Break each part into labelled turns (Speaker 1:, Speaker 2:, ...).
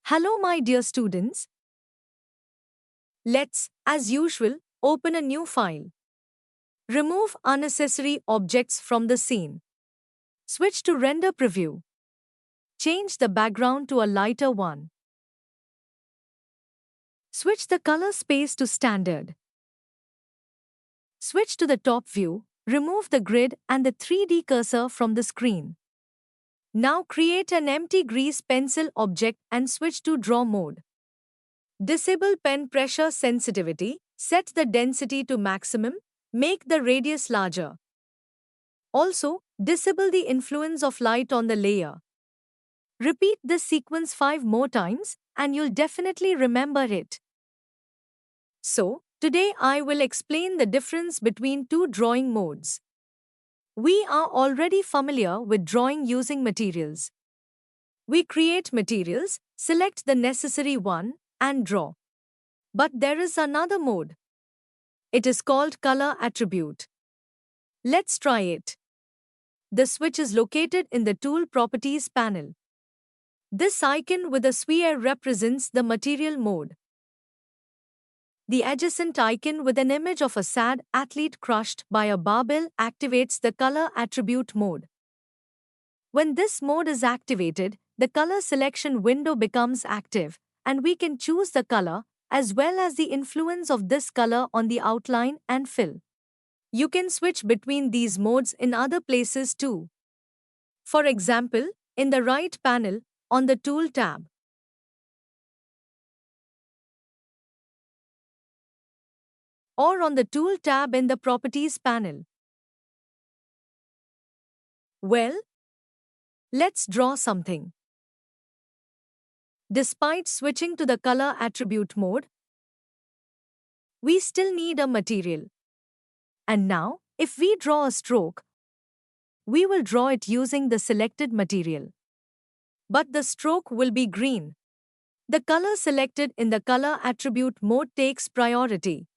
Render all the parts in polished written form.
Speaker 1: Hello, my dear students. Let's, as usual, open a new file. Remove unnecessary objects from the scene. Switch to Render Preview. Change the background to a lighter one. Switch the color space to Standard. Switch to the top view. Remove the grid and the 3D cursor from the screen. Now create an empty grease pencil object and switch to Draw mode. Disable pen pressure sensitivity, set the density to maximum, make the radius larger. Also, disable the influence of light on the layer. Repeat this sequence 5 more times and you'll definitely remember it. So, today I will explain the difference between two drawing modes. We are already familiar with drawing using materials. We create materials, select the necessary one, and draw. But there is another mode. It is called Color Attribute. Let's try it. The switch is located in the Tool Properties panel. This icon with a sphere represents the material mode. The adjacent icon with an image of a sad athlete crushed by a barbell activates the Color Attribute mode. When this mode is activated, the color selection window becomes active, and we can choose the color, as well as the influence of this color on the outline and fill. You can switch between these modes in other places too. For example, in the right panel, on the Tool tab. Or on the Tool tab in the Properties panel. Well, let's draw something. Despite switching to the Color Attribute mode, we still need a material. And now, if we draw a stroke, we will draw it using the selected material. But the stroke will be green. The color selected in the Color Attribute mode takes priority.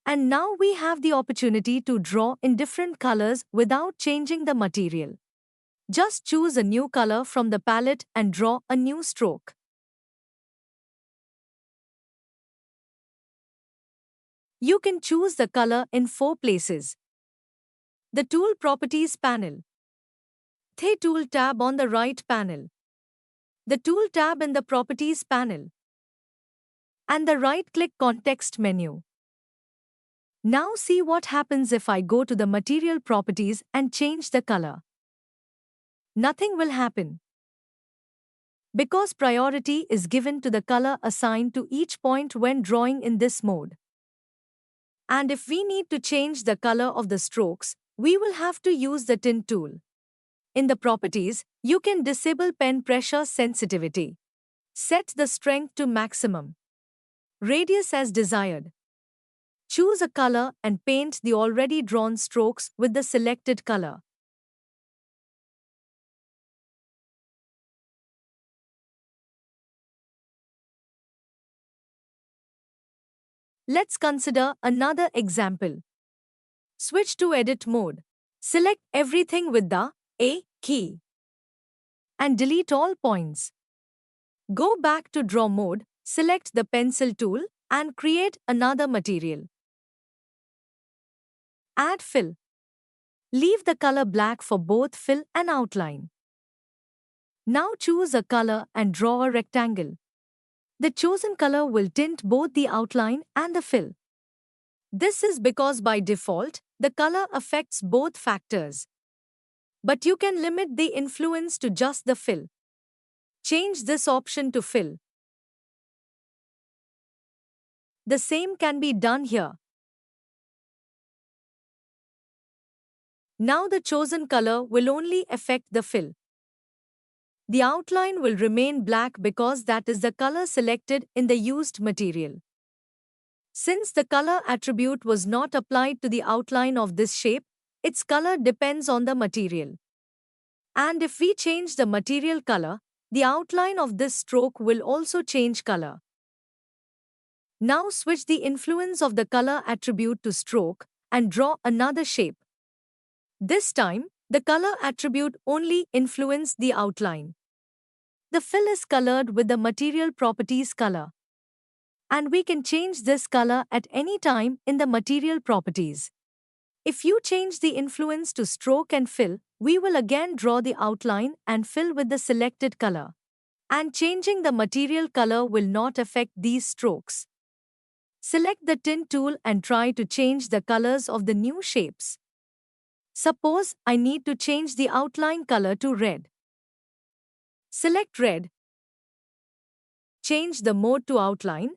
Speaker 1: And now we have the opportunity to draw in different colors without changing the material. Just choose a new color from the palette and draw a new stroke. You can choose the color in 4 places. The Tool Properties panel. The Tool tab on the right panel. The Tool tab in the Properties panel. And the right-click Context menu. Now see what happens if I go to the Material Properties and change the color. Nothing will happen. Because priority is given to the color assigned to each point when drawing in this mode. And if we need to change the color of the strokes, we will have to use the Tint tool. In the Properties, you can disable pen pressure sensitivity. Set the strength to maximum. Radius as desired. Choose a color and paint the already drawn strokes with the selected color. Let's consider another example. Switch to Edit mode. Select everything with the A key. And delete all points. Go back to Draw mode, select the Pencil tool, and create another material. Add fill. Leave the color black for both fill and outline. Now choose a color and draw a rectangle. The chosen color will tint both the outline and the fill. This is because by default, the color affects both factors. But you can limit the influence to just the fill. Change this option to fill. The same can be done here. Now the chosen color will only affect the fill. The outline will remain black because that is the color selected in the used material. Since the color attribute was not applied to the outline of this shape, its color depends on the material. And if we change the material color, the outline of this stroke will also change color. Now switch the influence of the color attribute to stroke and draw another shape. This time, the color attribute only influenced the outline. The fill is colored with the material properties color. And we can change this color at any time in the material properties. If you change the influence to stroke and fill, we will again draw the outline and fill with the selected color. And changing the material color will not affect these strokes. Select the tint tool and try to change the colors of the new shapes. Suppose I need to change the outline color to red. Select red, change the mode to outline,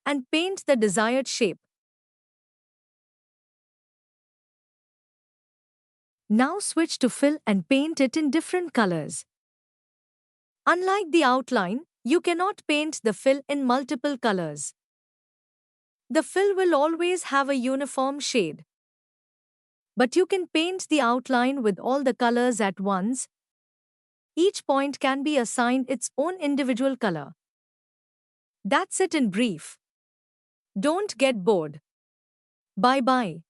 Speaker 1: and paint the desired shape. Now switch to fill and paint it in different colors. Unlike the outline, you cannot paint the fill in multiple colors. The fill will always have a uniform shade. But you can paint the outline with all the colors at once. Each point can be assigned its own individual color. That's it in brief. Don't get bored. Bye-bye.